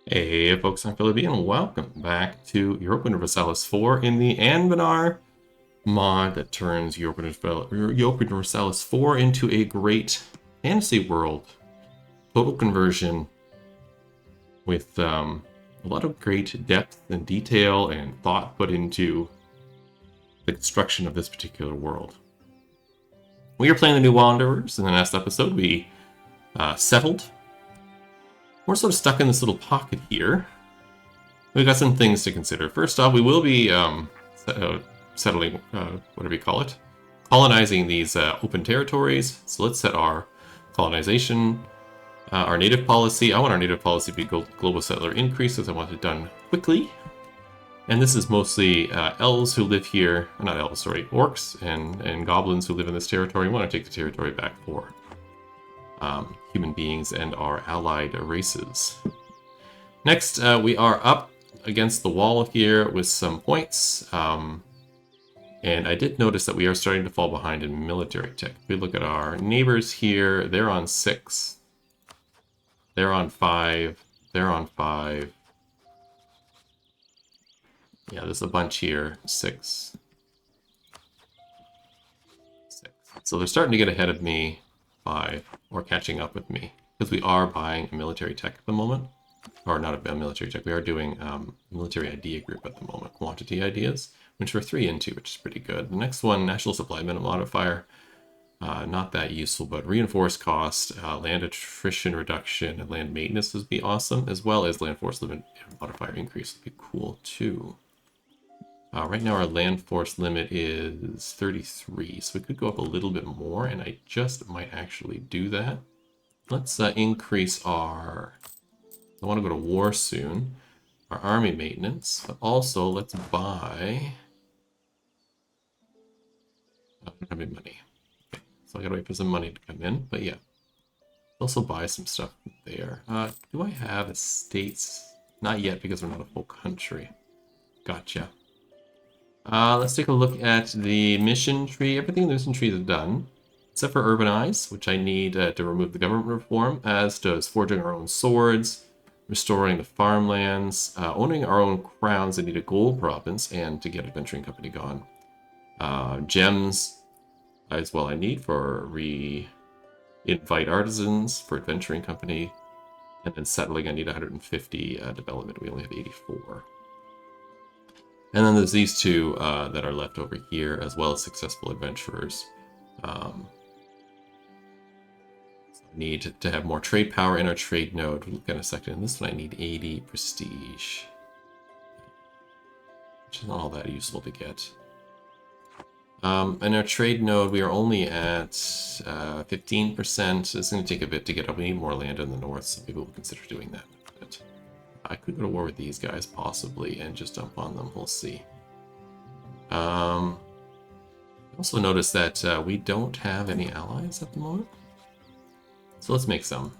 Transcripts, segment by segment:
Hey folks, I'm Philip and welcome back to Europa Universalis 4 in the Anbennar mod that turns Europa Universalis 4 into a great fantasy world. Total conversion with a lot of great depth and detail and thought put into the construction of this particular world. We are playing the New Wanderers. In the last episode, we settled. We're sort of stuck in this little pocket here. We've got some things to consider. First off, we will be settling, whatever you call it, colonizing these open territories. So let's set our colonization, our native policy. I want our native policy to be global settler increases. I want it done quickly. And this is mostly elves who live here, not elves, sorry, orcs and goblins who live in this territory. We want to take the territory back for human beings and our allied races. Next, we are up against the wall here with some points. And I did notice that we are starting to fall behind in military tech. If we look at our neighbors here, they're on 6. They're on 5. They're on 5. Yeah, there's a bunch here. 6. 6. So they're starting to get ahead of me 5, or catching up with me, because we are buying a military tech at the moment. Or not a military tech, we are doing military idea group at the moment, quantity ideas, which we're 3 into, which is pretty good. The next one, national supply minimum modifier, not that useful, but reinforced cost, land attrition reduction, and land maintenance would be awesome, as well as land force limit modifier increase would be cool too. Right now our land force limit is 33, so we could go up a little bit more, and I just might actually do that. Let's increase our... I want to go to war soon. Our army maintenance, but also let's buy... I don't have any money. Okay, so I gotta wait for some money to come in, but yeah. Also buy some stuff there. Do I have estates? Not yet, because we're not a full country. Gotcha. Let's take a look at the mission tree. Everything in the mission tree is done, except for urbanize, which I need to remove the government reform, as does forging our own swords, restoring the farmlands, owning our own crowns. I need a gold province, and to get adventuring company gone. Gems as well I need for invite artisans for adventuring company, and then settling I need 150 development. We only have 84. And then there's these two that are left over here, as well as successful adventurers. Need to have more trade power in our trade node. We'll look in a second. In this one I need 80 prestige, which is not all that useful to get. In our trade node we are only at 15%. It's going to take a bit to get up. We need more land in the north, so maybe we'll consider doing that. But I could go to war with these guys possibly and just dump on them. We'll see. Also notice that we don't have any allies at the moment. So let's make some.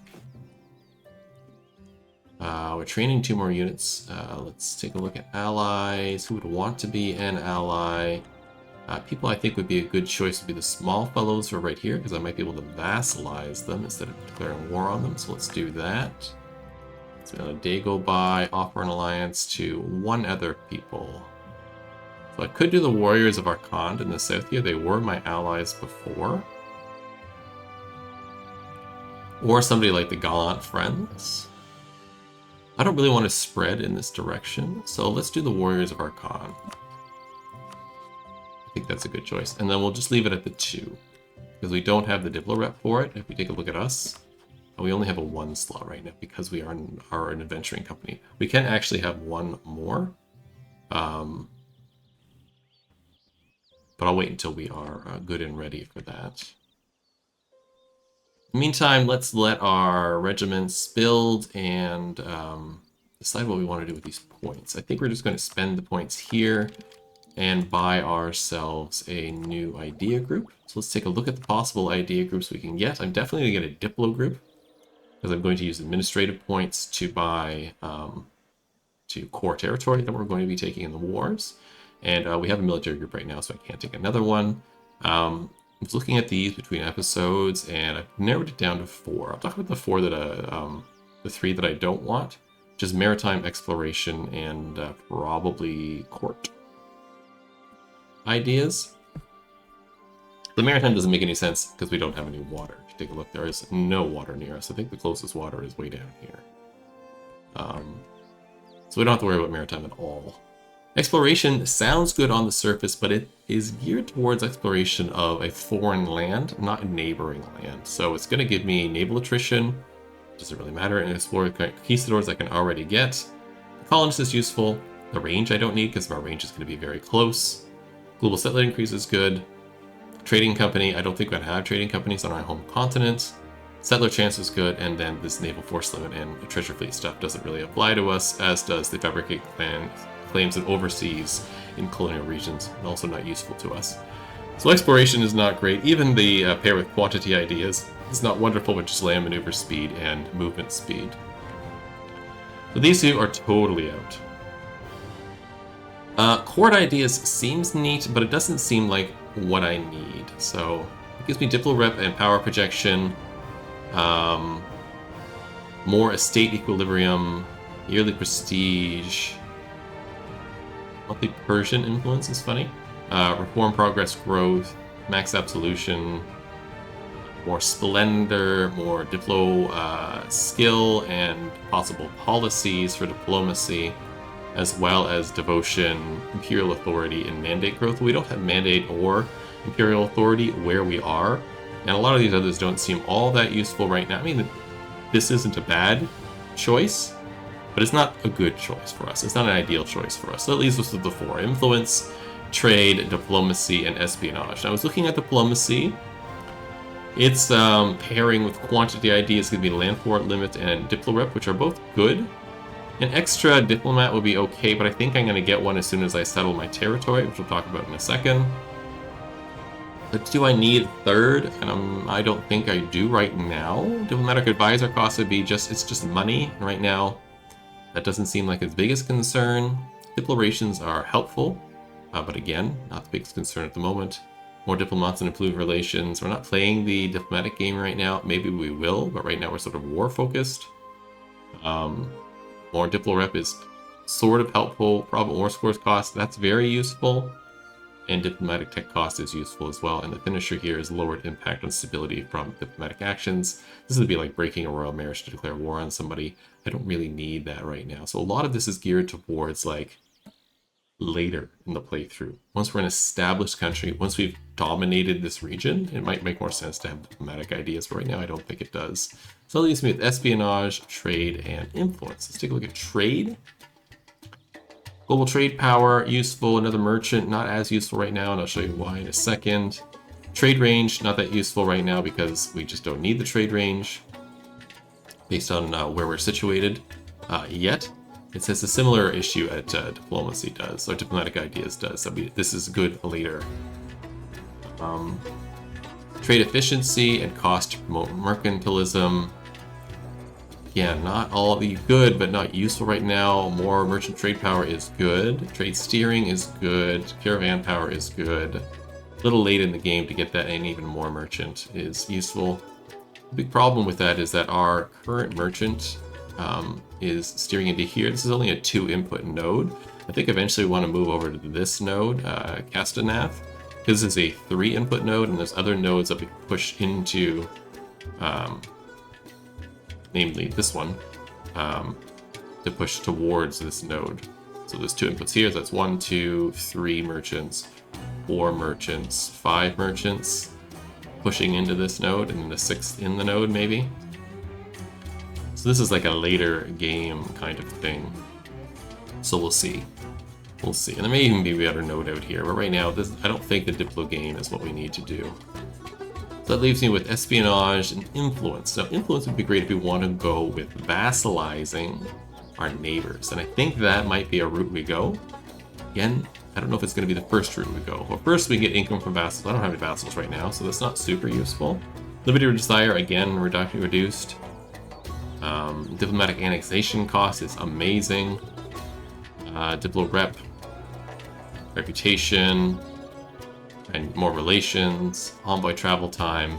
We're training 2 more units. Let's take a look at allies. Who would want to be an ally? People I think would be a good choice would be the small fellows who are right here, because I might be able to vassalize them instead of declaring war on them. So let's do that. Let's let a day go by, offer an alliance to 1 other people. So I could do the Warriors of Archon in the south here. They were my allies before. Or somebody like the Gallant Friends. I don't really want to spread in this direction, so let's do the Warriors of Archon. I think that's a good choice. And then we'll just leave it at the 2, because we don't have the Diplo rep for it. If we take a look at us, we only have a 1 slot right now, because we are an adventuring company. We can actually have 1 more. But I'll wait until we are good and ready for that. Meantime, let's let our regiments build and decide what we want to do with these points. I think we're just going to spend the points here and buy ourselves a new idea group. So let's take a look at the possible idea groups we can get. I'm definitely going to get a Diplo group, because I'm going to use administrative points to buy to core territory that we're going to be taking in the wars. And we have a military group right now, so I can't take another one. I was looking at these between episodes, and I've narrowed it down to 4. I'll talk about the 4 that the 3 that I don't want. which is maritime exploration and probably court ideas. The maritime doesn't make any sense because we don't have any water. If you take a look, there is no water near us. I think the closest water is way down here. So we don't have to worry about maritime at all. Exploration sounds good on the surface, but it is geared towards exploration of a foreign land, not a neighboring land. So it's going to give me naval attrition. Doesn't really matter. And explore conquistadors I can already get. The colonist is useful. The range I don't need because our range is going to be very close. Global settler increase is good. Trading company, I don't think we're going to have trading companies on our home continent. Settler chance is good, and then this naval force limit and the treasure fleet stuff doesn't really apply to us, as does the fabricate claims and overseas in colonial regions, and also not useful to us. So exploration is not great. Even the pair with quantity ideas is not wonderful with just land maneuver speed and movement speed. So these two are totally out. Court ideas seems neat, but it doesn't seem like what I need. So it gives me Diplo Rep and power projection, more estate equilibrium, yearly prestige, monthly Persian influence is funny, reform progress growth, max absolution, more splendor, more Diplo skill and possible policies for diplomacy, as well as devotion, imperial authority, and mandate growth. We don't have mandate or imperial authority where we are, and a lot of these others don't seem all that useful right now. I mean, this isn't a bad choice, but it's not a good choice for us. It's not an ideal choice for us. So that leaves us with the four: influence, trade, diplomacy, and espionage. Now, I was looking at diplomacy. It's pairing with quantity ideas, going to be land fort limit and diplo rep, which are both good. An extra diplomat would be okay, but I think I'm going to get one as soon as I settle my territory, which we'll talk about in a second. But do I need a third? And I don't think I do right now. Diplomatic advisor cost would be it's just money right now. That doesn't seem like its biggest concern. Diplorations are helpful, but again, not the biggest concern at the moment. More diplomats and improved relations. We're not playing the diplomatic game right now. Maybe we will, but right now we're sort of war-focused. More Diplo Rep is sort of helpful. Problem War Scores cost, that's very useful. And Diplomatic Tech cost is useful as well. And the finisher here is lowered impact on stability from diplomatic actions. This would be like breaking a royal marriage to declare war on somebody. I don't really need that right now. So a lot of this is geared towards like later in the playthrough. Once we're an established country, once we've dominated this region, it might make more sense to have diplomatic ideas, but right now I don't think it does. So that leaves me with espionage, trade, and influence. Let's take a look at trade. Global trade power, useful. Another merchant, not as useful right now, and I'll show you why in a second. Trade range, not that useful right now because we just don't need the trade range based on where we're situated yet. It says a similar issue at diplomacy does, or diplomatic ideas does. So this is good later. Trade efficiency and cost to promote mercantilism. Again, not all the good, but not useful right now. More merchant trade power is good. Trade steering is good. Caravan power is good. A little late in the game to get that, and even more merchant is useful. The big problem with that is that our current merchant is steering into here. This is only a 2-input node. I think eventually we want to move over to this node, Castanath, because this is a 3-input node, and there's other nodes that we push into, namely this one, to push towards this node. So there's 2 inputs here. So that's 1, 2, 3 merchants, 4 merchants, 5 merchants pushing into this node, and then the 6th in the node maybe. So this is like a later game kind of thing. So we'll see. We'll see. And there may even be a better node out here, but right now I don't think the Diplo game is what we need to do. So that leaves me with espionage and influence. So influence would be great if we want to go with vassalizing our neighbors. And I think that might be a route we go. Again, I don't know if it's going to be the first route we go. Well, first we get income from vassals. I don't have any vassals right now, so that's not super useful. Liberty of Desire, again, reduced. Diplomatic annexation cost is amazing. Diplo rep, reputation, and more relations, envoy travel time,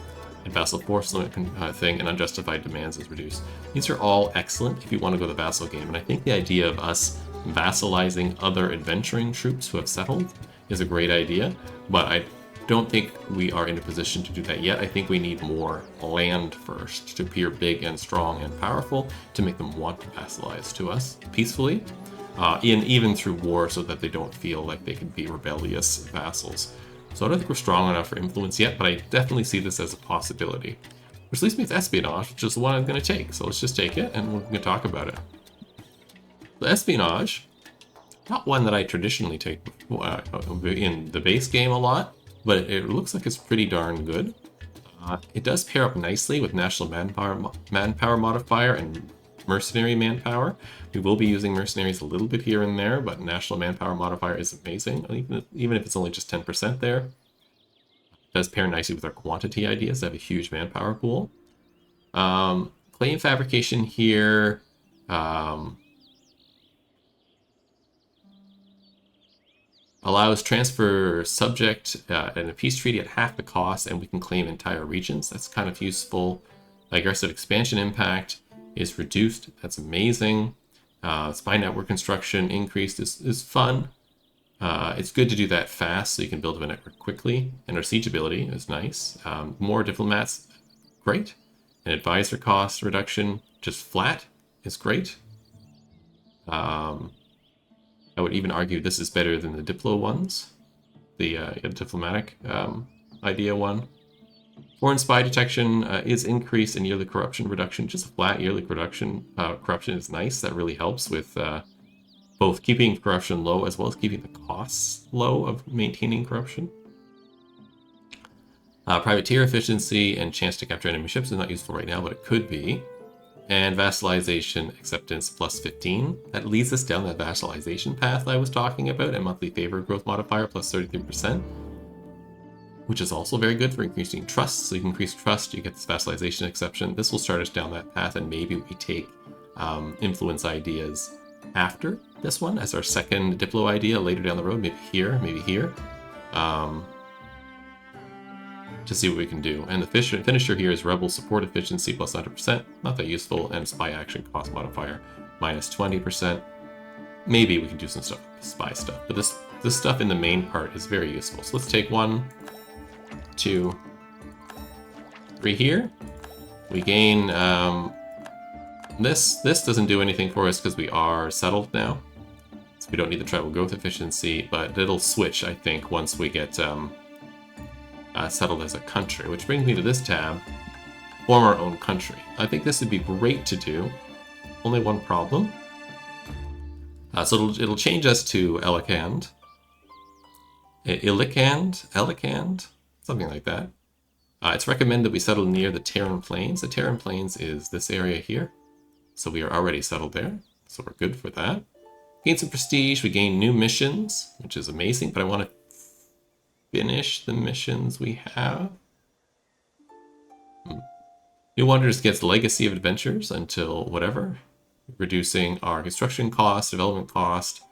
vassal force limit thing, and unjustified demands is reduced. These are all excellent if you want to go the vassal game, and I think the idea of us vassalizing other adventuring troops who have settled is a great idea, but I don't think we are in a position to do that yet. I think we need more land first to appear big and strong and powerful to make them want to vassalize to us peacefully, even through war, so that they don't feel like they can be rebellious vassals. So I don't think we're strong enough for influence yet, but I definitely see this as a possibility. Which leaves me with espionage, which is the one I'm going to take. So let's just take it, and we're going to talk about it. The espionage, not one that I traditionally take in the base game a lot, but it looks like it's pretty darn good. It does pair up nicely with national manpower modifier and mercenary manpower. We will be using mercenaries a little bit here and there, but national manpower modifier is amazing, even if it's only just 10% there. It does pair nicely with our quantity ideas to have a huge manpower pool. Claim fabrication here. Allows transfer subject in a peace treaty at half the cost, and we can claim entire regions. That's kind of useful. Aggressive expansion impact is reduced. That's amazing. Spy network construction increased is fun. It's good to do that fast so you can build a network quickly. And our siege ability is nice. More diplomats, great. And advisor cost reduction, just flat, is great. I would even argue this is better than the Diplo ones, the diplomatic idea one. Foreign spy detection is increased, and yearly corruption reduction. Just a flat yearly corruption is nice. That really helps with both keeping corruption low as well as keeping the costs low of maintaining corruption. Privateer efficiency and chance to capture enemy ships is not useful right now, but it could be. And vassalization acceptance plus 15. That leads us down that vassalization path I was talking about, and monthly favor growth modifier plus 33%, which is also very good for increasing trust. So you can increase trust, you get this vassalization exception. This will start us down that path, and maybe we take influence ideas after this one as our second Diplo idea later down the road, maybe here. To see what we can do. And the finisher here is rebel support efficiency plus 100%, not that useful, and spy action cost modifier minus 20%. Maybe we can do some stuff with the spy stuff, but this stuff in the main part is very useful. So let's take 1, 2, 3 here. We gain this doesn't do anything for us because we are settled now, so we don't need the tribal growth efficiency, but it'll switch, I think, once we get settled as a country, which brings me to this tab, form our own country. I think this would be great to do. Only one problem. So it'll change us to Elikand, something like that. It's recommended we settle near the Terran Plains. The Terran Plains is this area here, so we are already settled there, so we're good for that. Gain some prestige, we gain new missions, which is amazing, but I want to finish the missions we have. New Wonders gets Legacy of Adventures until whatever, reducing our construction cost, development cost.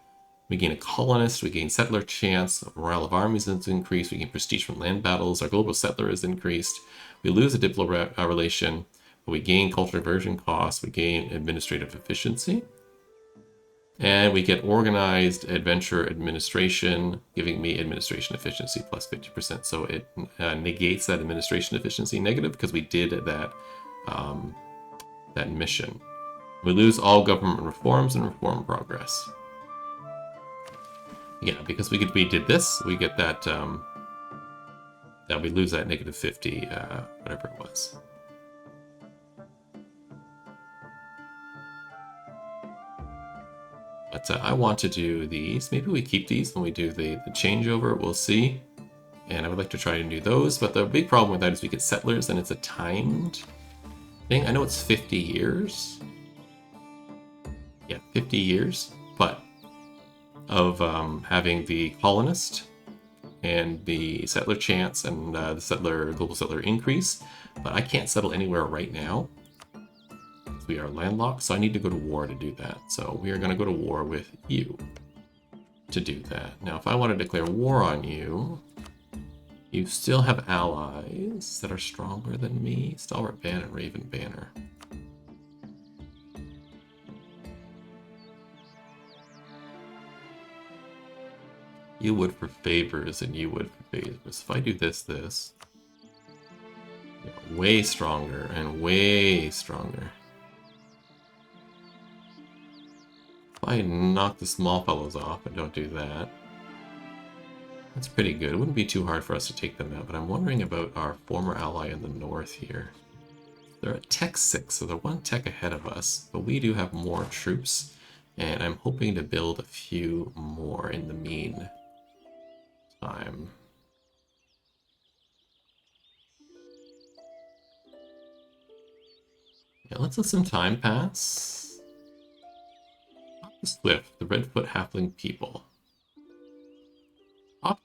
We gain a colonist, we gain settler chance, morale of armies is increased, we gain prestige from land battles, our global settler is increased. We lose a Diplo relation, but we gain culture diversion costs, we gain administrative efficiency. And we get organized adventure administration, giving me administration efficiency plus 50%. So it negates that administration efficiency negative because we did that that mission. We lose all government reforms and reform progress. Yeah, because we did this, we get that that we lose that negative 50, whatever it was. But I want to do these. Maybe we keep these when we do the changeover. We'll see. And I would like to try and do those. But the big problem with that is we get settlers and it's a timed thing. I know it's 50 years. Yeah, 50 years. But of having the colonist and the settler chance and the global settler increase. But I can't settle anywhere right now. We are landlocked, so I need to go to war to do that. So we are going to go to war with you to do that. Now, if I want to declare war on you, You still have allies that are stronger than me. Stalwart Band and Raven Banner. You would for favors and you would for favors. If I do this, yeah, way stronger and way stronger. If I knock the small fellows off and don't do that, that's pretty good. It wouldn't be too hard for us to take them out, but I'm wondering about our former ally in the north here. They're at Tech 6, so they're one tech ahead of us, but we do have more troops, and I'm hoping to build a few more in the meantime. Yeah, let's let some time pass. The Swift, the Redfoot Halfling people.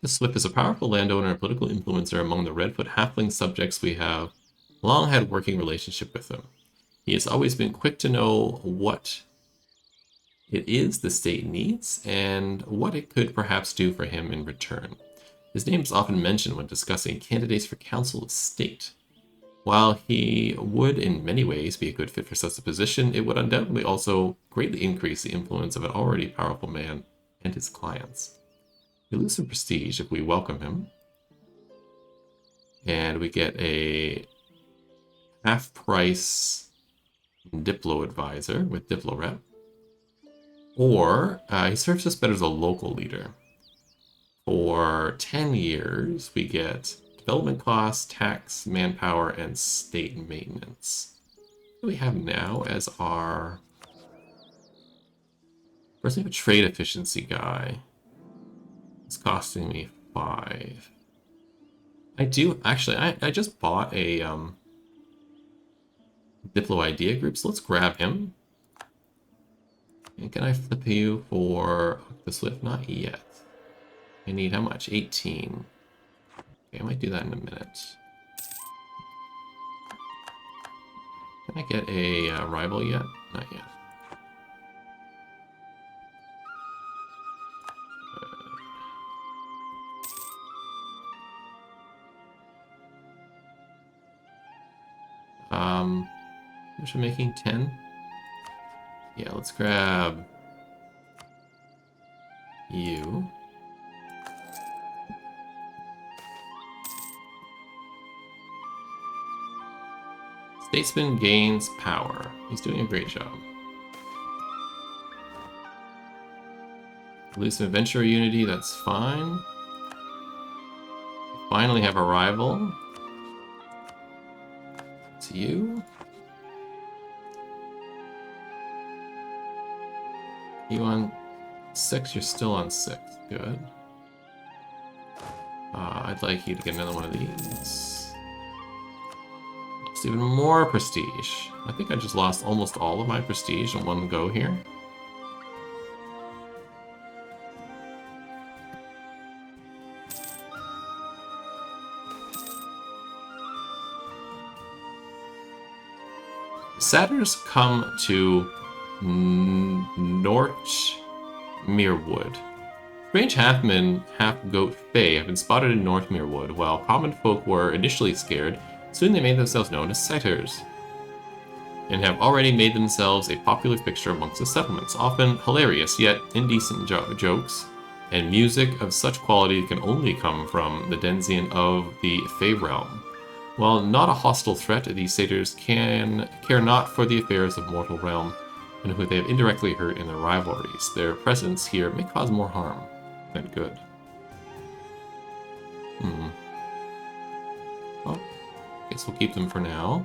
The Swift is a powerful landowner and political influencer among the Redfoot Halfling subjects. We have long had working relationship with him. He has always been quick to know what it is the state needs and what it could perhaps do for him in return. His name is often mentioned when discussing candidates for Council of State. While he would in many ways be a good fit for such a position, it would undoubtedly also greatly increase the influence of an already powerful man and his clients. We lose some prestige if we welcome him, and we get a half-price Diplo advisor with Diplo rep, or he serves us better as a local leader. For 10 years, we get development costs, tax, manpower, and state maintenance. What do we have now as our... First, we have a trade efficiency guy. It's costing me 5. I do... Actually, I just bought a Diplo idea group, so let's grab him. And can I flip you for the Swift? Not yet. I need how much? 18. Okay, I might do that in a minute. Can I get a rival yet? Not yet. Which I'm making 10. Yeah, let's grab you. Statesman gains power. He's doing a great job. Lose some adventure unity, that's fine. Finally have a rival. It's you. You on 6, you're still on 6. Good. I'd like you to get another one of these. Lost even more prestige. I think I just lost almost all of my prestige in one go here. Satyrs come to Northmerewood. Strange halfmen, half-goat fae have been spotted in Northmerewood. While common folk were initially scared, soon they made themselves known as satyrs, and have already made themselves a popular fixture amongst the settlements, often hilarious yet indecent jokes, and music of such quality can only come from the denizen of the Fey realm. While not a hostile threat, these satyrs care not for the affairs of mortal realm, and who they have indirectly hurt in their rivalries. Their presence here may cause more harm than good. Well, guess we'll keep them for now.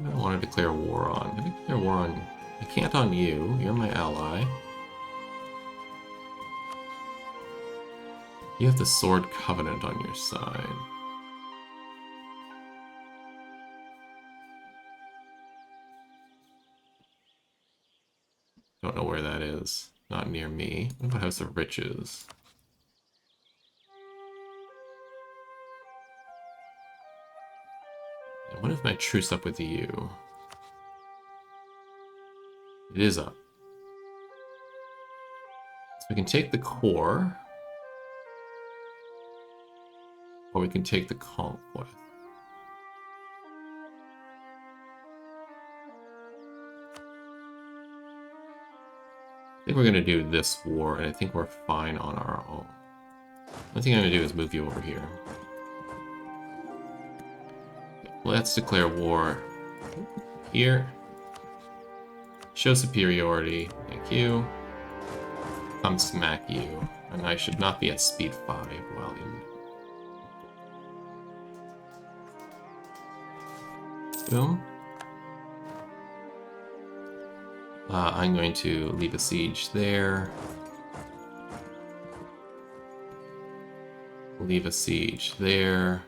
I don't want to declare war on. I declare war on... I can't on you. You're my ally. You have the Sword Covenant on your side. Don't know where that is. Not near me. What about House of Riches? And when is my truce up with you? It is up. So we can take the core. Or we can take the conquest. I think we're going to do this war, and I think we're fine on our own. The thing I'm going to do is move you over here. Let's declare war here. Show superiority. Thank you. Come smack you. And I should not be at speed 5 while in. Boom. I'm going to leave a siege there. Leave a siege there.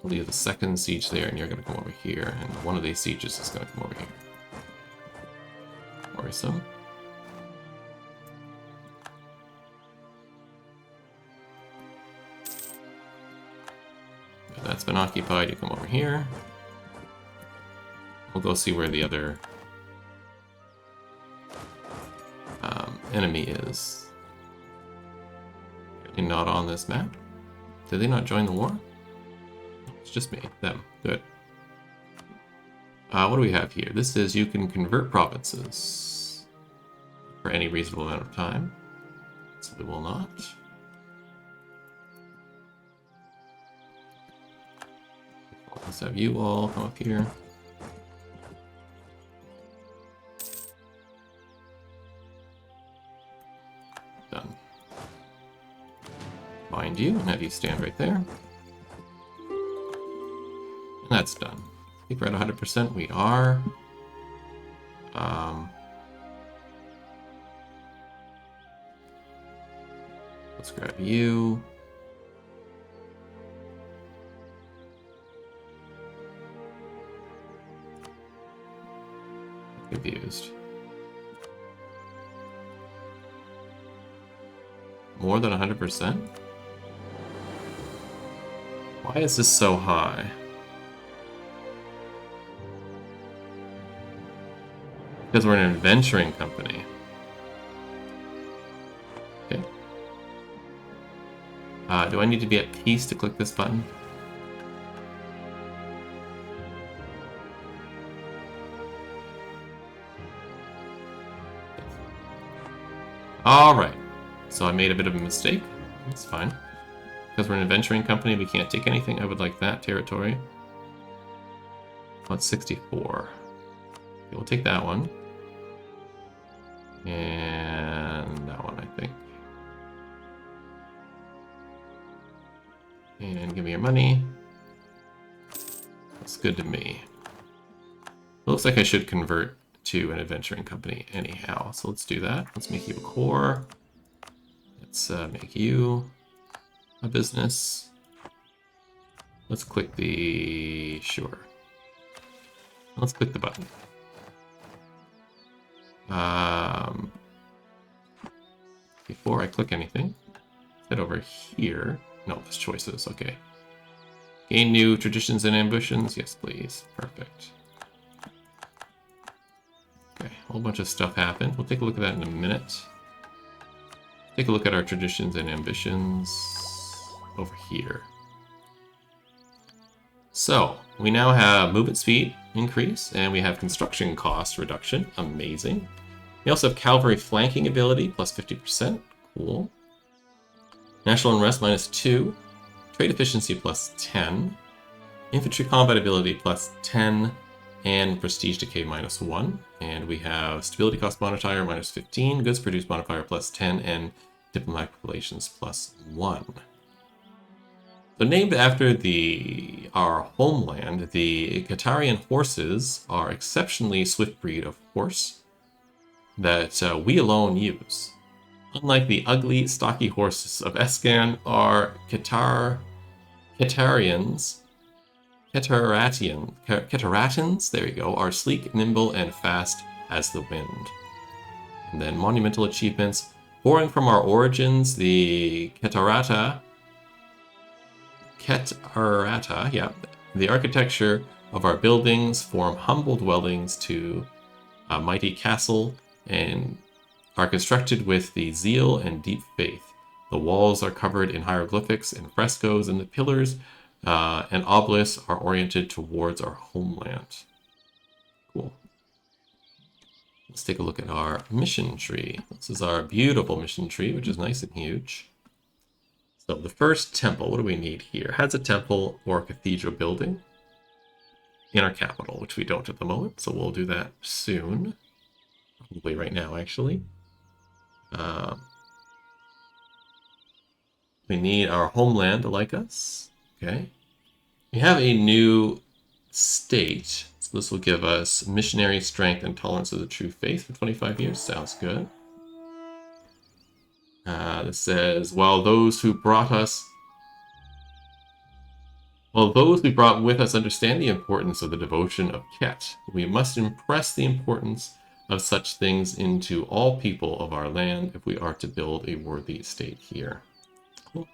Leave the second siege there, and you're going to come over here, and one of these sieges is going to come over here. Worrisome. That's been occupied. You come over here. We'll go see where the other enemy is. Really not on this map? Did they not join the war? It's just me. Them. Good. What do we have here? This is you can convert provinces for any reasonable amount of time. So we will not. Let's have you all come up here. Done. Bind you and have you stand right there. And that's done. I think we're at 100%. We are. Let's grab you. Confused. More than 100%? Why is this so high? Because we're an adventuring company. Okay. Do I need to be at peace to click this button? Alright. So I made a bit of a mistake. That's fine. Because we're an adventuring company, we can't take anything. I would like that territory. That's 64. Okay, we'll take that one. And that one, I think. And give me your money. That's good to me. It looks like I should convert to an adventuring company anyhow. So let's do that. Let's make you a core. Let's make you a business. Let's click the... Sure. Let's click the button. Before I click anything, head over here. No, there's choices. Okay. Gain new traditions and ambitions. Yes, please. Perfect. Okay, a whole bunch of stuff happened. We'll take a look at that in a minute. Take a look at our traditions and ambitions over here. So, we now have movement speed increase, and we have construction cost reduction. Amazing. We also have cavalry flanking ability, plus 50%. Cool. National unrest, minus 2. Trade efficiency, plus 10. Infantry combat ability, plus 10. And prestige decay, minus 1. And we have stability cost modifier, minus 15. Goods produced modifier, plus 10. And diplomatic relations, plus 1. So named after our homeland, the Qatarian horses are exceptionally swift breed of horse that we alone use. Unlike the ugly, stocky horses of Escan, our Qataratans, there you go, are sleek, nimble, and fast as the wind. And then monumental achievements. Borrowing from our origins, the Qatarata, yeah, the architecture of our buildings form humble dwellings to a mighty castle and are constructed with the zeal and deep faith The walls are covered in hieroglyphics and frescoes, and the pillars and obelisks are oriented towards our homeland. Cool. Let's take a look at our mission tree. This is our beautiful mission tree, which is nice and huge. So the first temple, what do we need here? Has a temple or a cathedral building in our capital, which we don't at the moment, so we'll do that soon. Probably right now, actually. We need our homeland to like us. Okay. We have a new state. So this will give us missionary strength and tolerance of the true faith for 25 years. Sounds good. This says, while those we brought with us understand the importance of the devotion of Ket, we must impress the importance of such things into all people of our land if we are to build a worthy state here. Cool.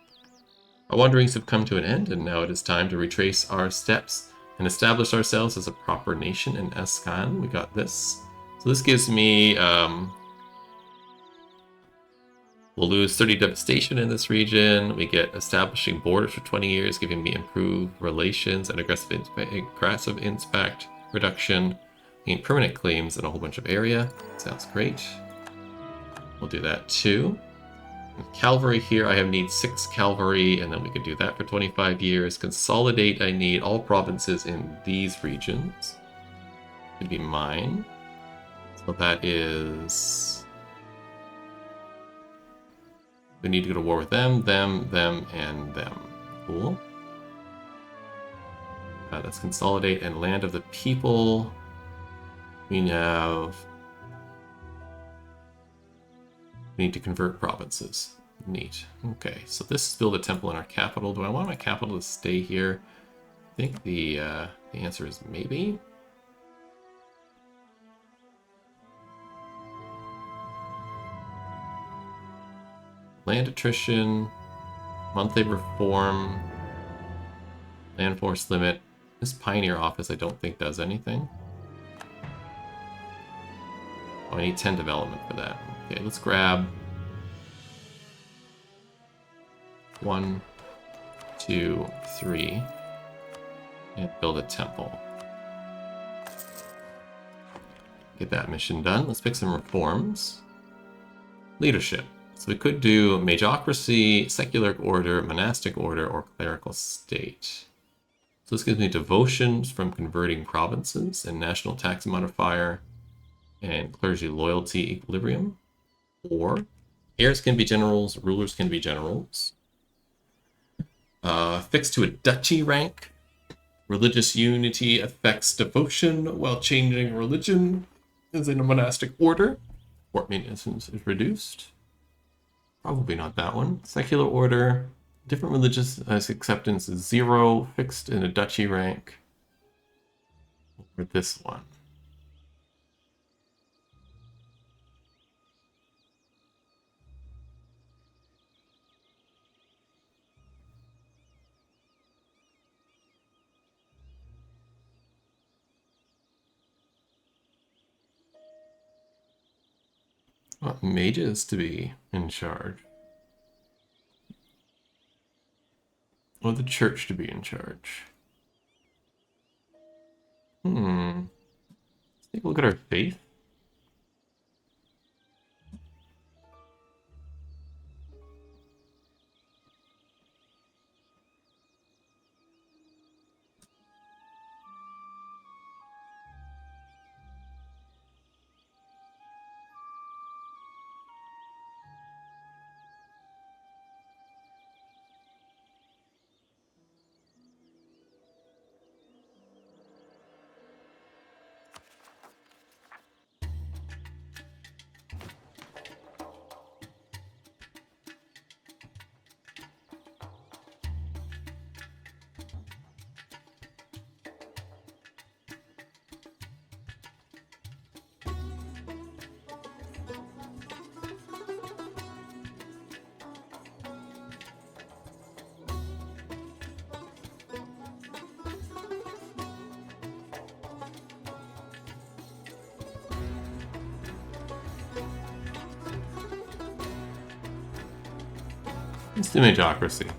Our wanderings have come to an end, and now it is time to retrace our steps and establish ourselves as a proper nation in Escan. We got this. So this gives me... we'll lose 30 devastation in this region. We get establishing borders for 20 years, giving me improved relations and aggressive impact reduction. Gain permanent claims in a whole bunch of area. Sounds great. We'll do that too. Cavalry here, I need 6 cavalry, and then we can do that for 25 years. Consolidate, I need all provinces in these regions. Could be mine. So that is... we need to go to war with them, and them. Cool. Let's consolidate and land of the people. We need to convert provinces. Neat. Okay, so this is build a temple in our capital. Do I want my capital to stay here? I think the answer is maybe. Land attrition, monthly reform, land force limit. This pioneer office I don't think does anything. Oh, I need 10 development for that. Okay, let's grab 1, 2, 3, and build a temple. Get that mission done. Let's pick some reforms. Leadership. So we could do magocracy, secular order, monastic order, or clerical state. So this gives me devotions from converting provinces and national tax modifier and clergy loyalty equilibrium. Or heirs can be generals, rulers can be generals. Fixed to a duchy rank. Religious unity affects devotion while changing religion is in a monastic order. Court maintenance is reduced. Probably not that one. Secular order, different religious acceptance is 0, fixed in a duchy rank. Or this one. Want mages to be in charge. Or the church to be in charge. Let's take a look at our faith. Let's do Magocracy.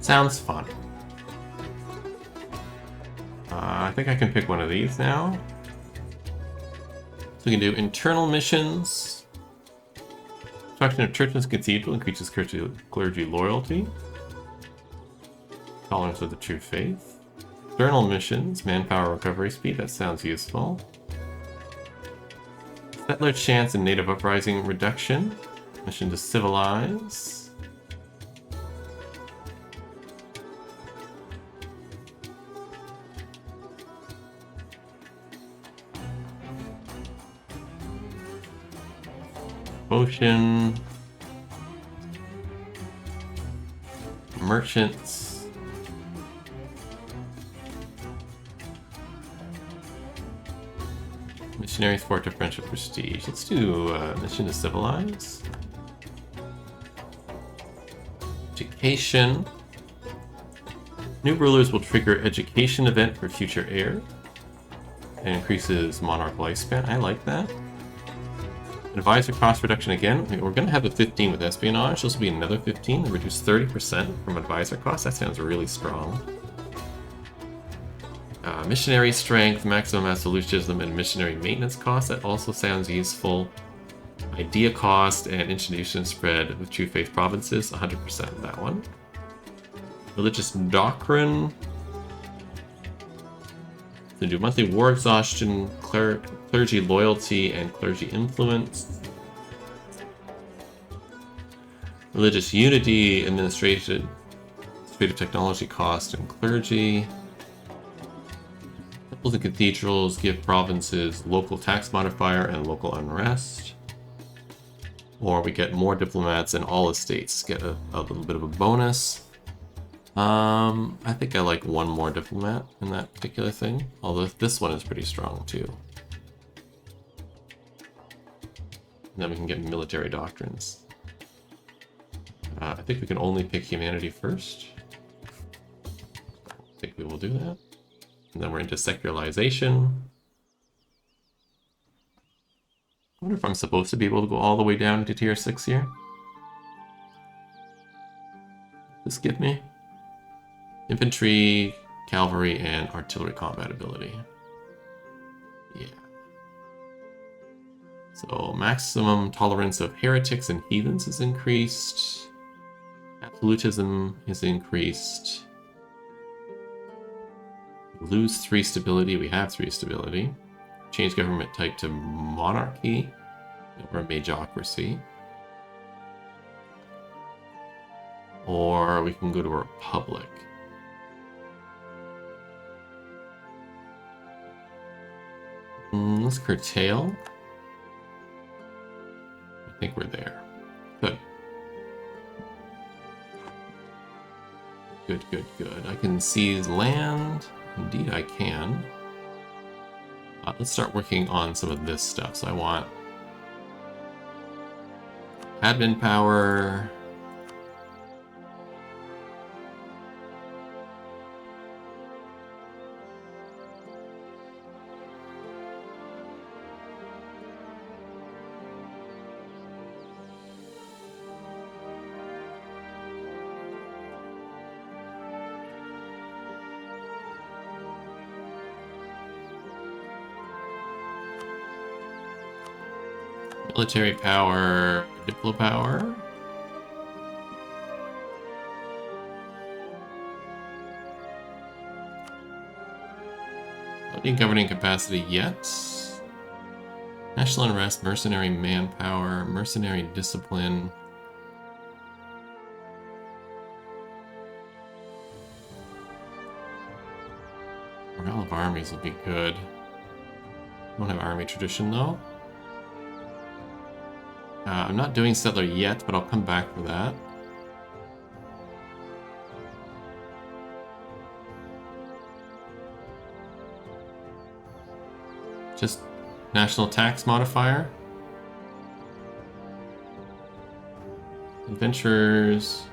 Sounds fun. I think I can pick one of these now. So we can do internal missions. Construction of church and cathedral increases clergy loyalty. Tolerance of the true faith. External missions, manpower recovery speed, that sounds useful. Settler chance and native uprising reduction. Mission to civilize. Potion. Merchants. Missionary sport to friendship prestige. Let's do mission to civilize. Education. New rulers will trigger education event for future heir. And increases monarch lifespan. I like that. Advisor cost reduction again. We're going to have a 15 with espionage. This will be another 15. Reduce 30% from advisor cost. That sounds really strong. Missionary strength, maximum absolutism, and missionary maintenance cost. That also sounds useful. Idea cost and institution spread with true faith provinces. 100% of that one. Religious doctrine. So do monthly war exhaustion, clergy loyalty, and clergy influence. Religious unity, administrative technology cost, and clergy. Temples and cathedrals give provinces local tax modifier and local unrest. Or we get more diplomats and all estates get a little bit of a bonus. I think I like one more diplomat in that particular thing, although this one is pretty strong too. And then we can get military doctrines. I think we can only pick humanity first. I think we will do that. And then we're into secularization. I wonder if I'm supposed to be able to go all the way down to tier 6 here. Does this give me? Infantry, cavalry, and artillery combat ability. Yeah. So maximum tolerance of heretics and heathens is increased. Absolutism is increased. Lose 3 stability. We have 3 stability. Change government type to monarchy or magocracy. Or we can go to a republic. Let's curtail. I think we're there. Good. Good, good, good. I can seize land. Indeed I can. Let's start working on some of this stuff. So I want admin power. Military power, diplo power. Not in governing capacity yet. National unrest, mercenary manpower, mercenary discipline. Morale of armies will be good. Don't have army tradition though. I'm not doing settler yet, but I'll come back for that. Just national tax modifier. Adventurers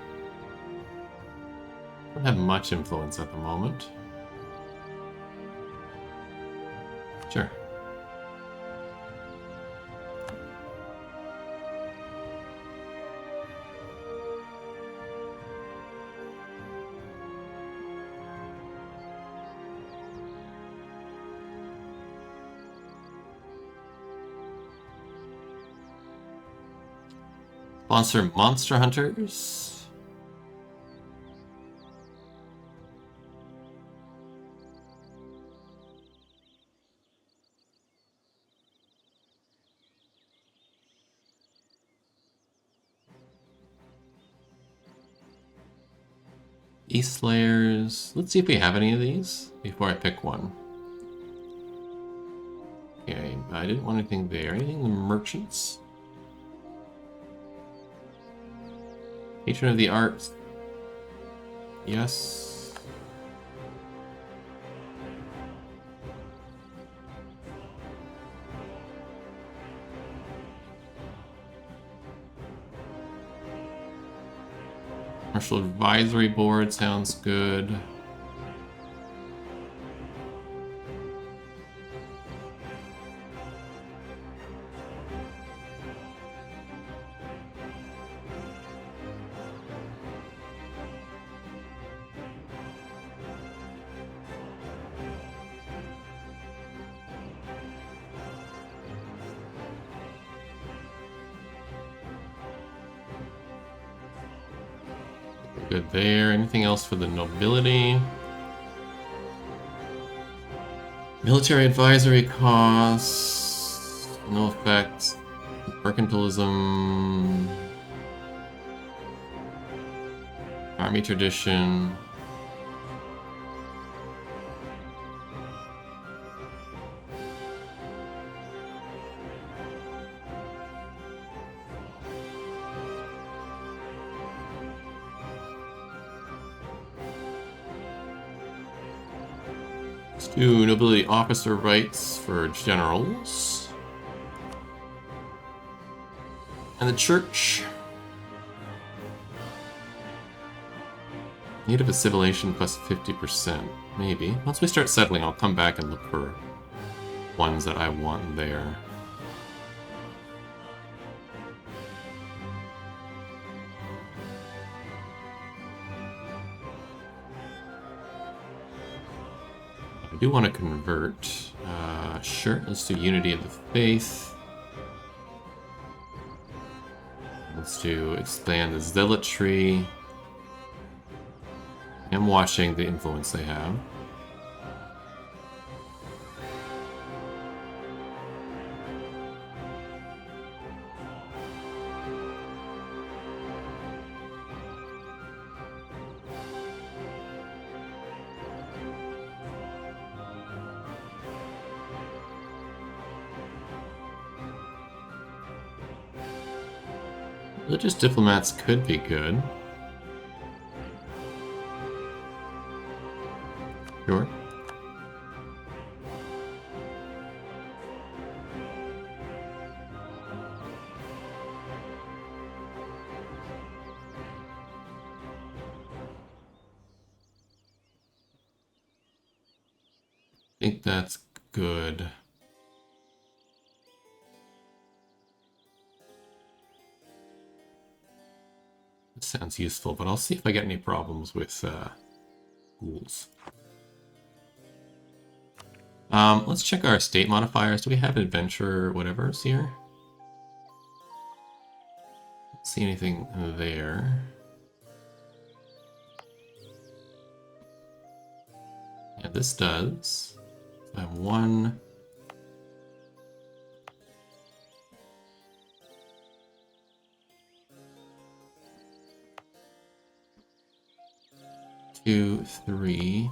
don't have much influence at the moment. Sure. Sponsor Monster Hunters. East Slayers. Let's see if we have any of these before I pick one. Okay, I didn't want anything there. Anything in the merchants? Patron of the arts. Yes. Commercial Advisory Board sounds good. Good there. Anything else for the nobility? Military advisory costs. No effect. Mercantilism. Army tradition. Let's do nobility officer rights for generals. And the church. Native assimilation plus 50%. Maybe. Once we start settling, I'll come back and look for ones that I want there. I do want to convert. Sure, let's do Unity of the Faith. Let's do expand the zealotry. I'm watching the influence they have. Religious diplomats could be good. Sure. I think that's good. This sounds useful, but I'll see if I get any problems with rules. Let's check our state modifiers. Do we have adventure or whatever's here? Don't see anything there. Yeah, this does. So I have one. Two, three,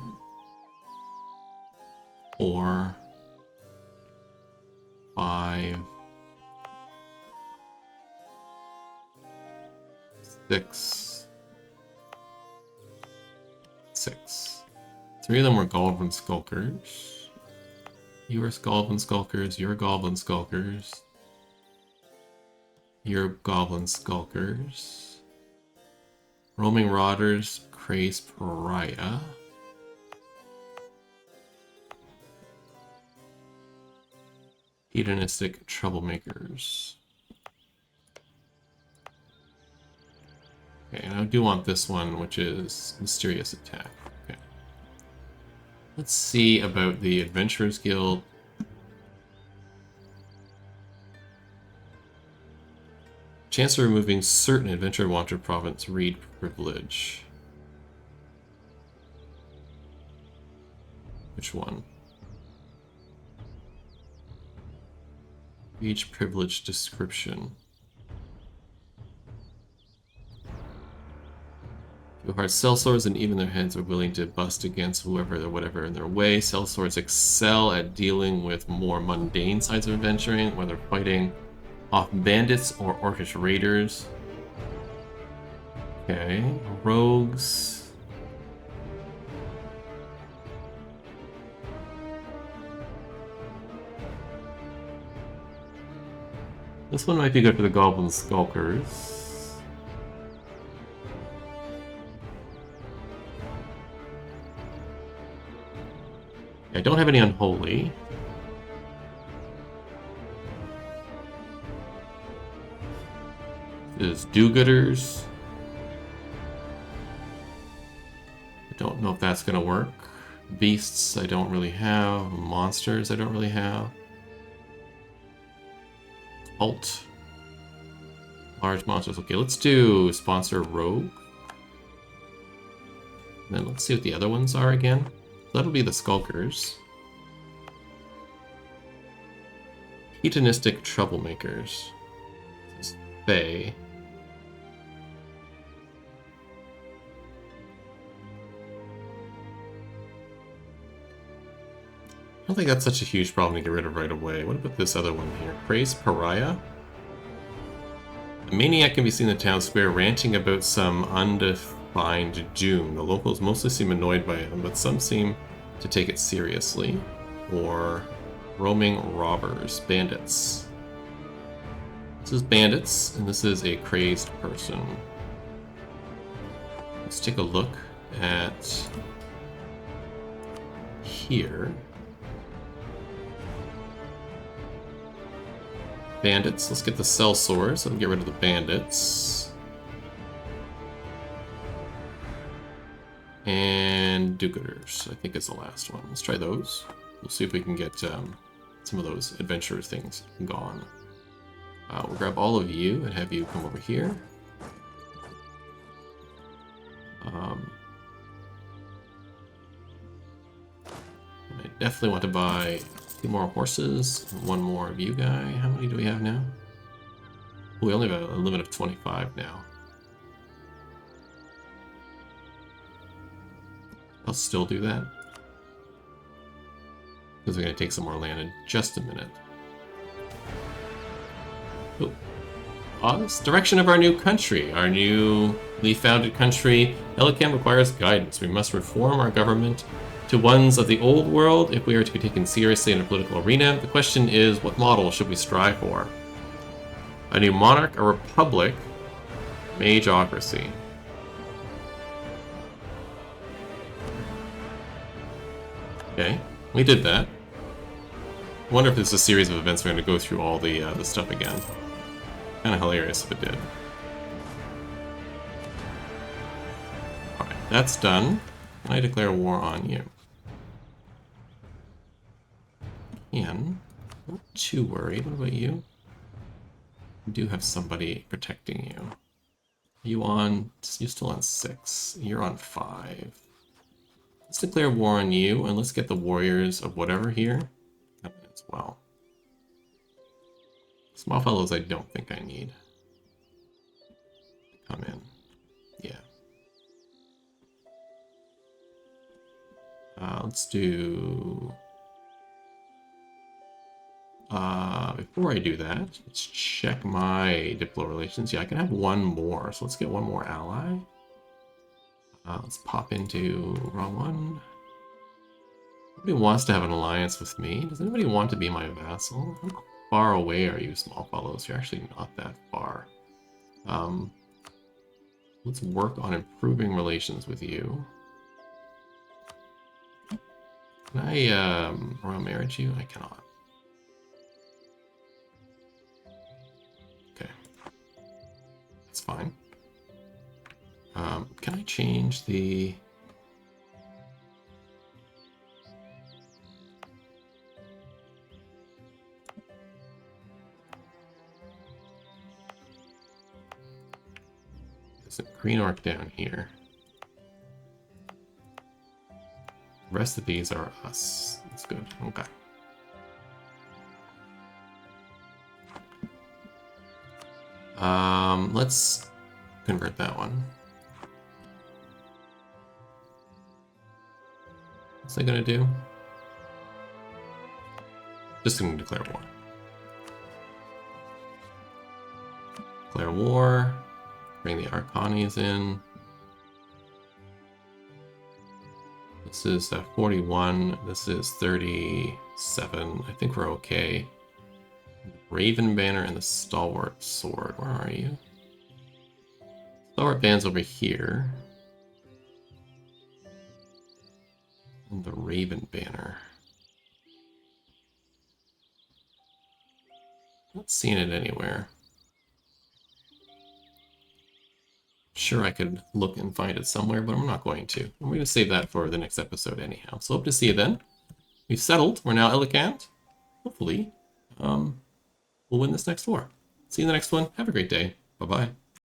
4, 5, 6, 6. 3 of them were Goblin Skulkers. You were Goblin Skulkers, you're Goblin Skulkers. You're Goblin Skulkers. Roaming Rotters, Craze Pariah. Hedonistic Troublemakers. Okay, and I do want this one, which is Mysterious Attack. Okay. Let's see about the Adventurers Guild. Chance of removing certain adventure wanted province read privilege. Which one? Reach privilege description. Hard sellswords and even their heads are willing to bust against whoever or whatever in their way. Sellswords excel at dealing with more mundane sides of adventuring, whether fighting off bandits or orcish raiders. Okay, rogues. This one might be good for the goblin skulkers. I don't have any unholy. There's do-gooders. I don't know if that's gonna work. Beasts I don't really have. Monsters I don't really have. Alt. Large monsters. Okay, let's do sponsor rogue. And then let's see what the other ones are again. That'll be the skulkers. Hedonistic troublemakers. This is Fae. I don't think that's such a huge problem to get rid of right away. What about this other one here? Crazed Pariah? A maniac can be seen in the town square ranting about some undefined doom. The locals mostly seem annoyed by him, but some seem to take it seriously. Or roaming robbers, bandits. This is bandits, and this is a crazed person. Let's take a look at here. Bandits. Let's get the sellswords and get rid of the bandits. And do-gooders, I think is the last one. Let's try those. We'll see if we can get some of those adventure things gone. We'll grab all of you and have you come over here. And I definitely want to buy 2 more horses, 1 more of you guy. How many do we have now? We only have a limit of 25 now. I'll still do that. Because we're going to take some more land in just a minute. Oh, this direction of our new country. Our newly founded country, Elikam, requires guidance. We must reform our government to ones of the old world if we are to be taken seriously in a political arena. The question is, what model should we strive for? A new monarch, a republic, mageocracy. Okay, we did that. I wonder if this is a series of events we're going to go through all the stuff again. Kind of hilarious if it did. Alright, that's done. I declare war on you. Not too worried. What about you? You do have somebody protecting you. You're still on 6. You're on 5. Let's declare war on you, and let's get the warriors of whatever here as well. Small fellows I don't think I need. Come in. Yeah. Let's do... before I do that, let's check my diplo relations. Yeah, I can have 1 more, so let's get 1 more ally. Let's pop into wrong one. Nobody wants to have an alliance with me. Does anybody want to be my vassal? How far away are you, small fellows? You're actually not that far. Let's work on improving relations with you. Can I royal marriage you? I cannot. Okay. That's fine. Can I change the... There's a green orc down here. The rest of these are us. That's good. Okay. Let's convert that one. What's that gonna do? Just gonna declare war. Declare war. Bring the Arcanis in. This is 41. This is 37. I think we're okay. Raven Banner and the Stalwart Sword. Where are you? Stalwart Band's over here. And the Raven Banner. Not seeing it anywhere. Sure, I could look and find it somewhere, but I'm not going to. I'm going to save that for the next episode anyhow. So hope to see you then. We've settled. We're now Elegant. Hopefully, we'll win this next war. See you in the next one. Have a great day. Bye-bye.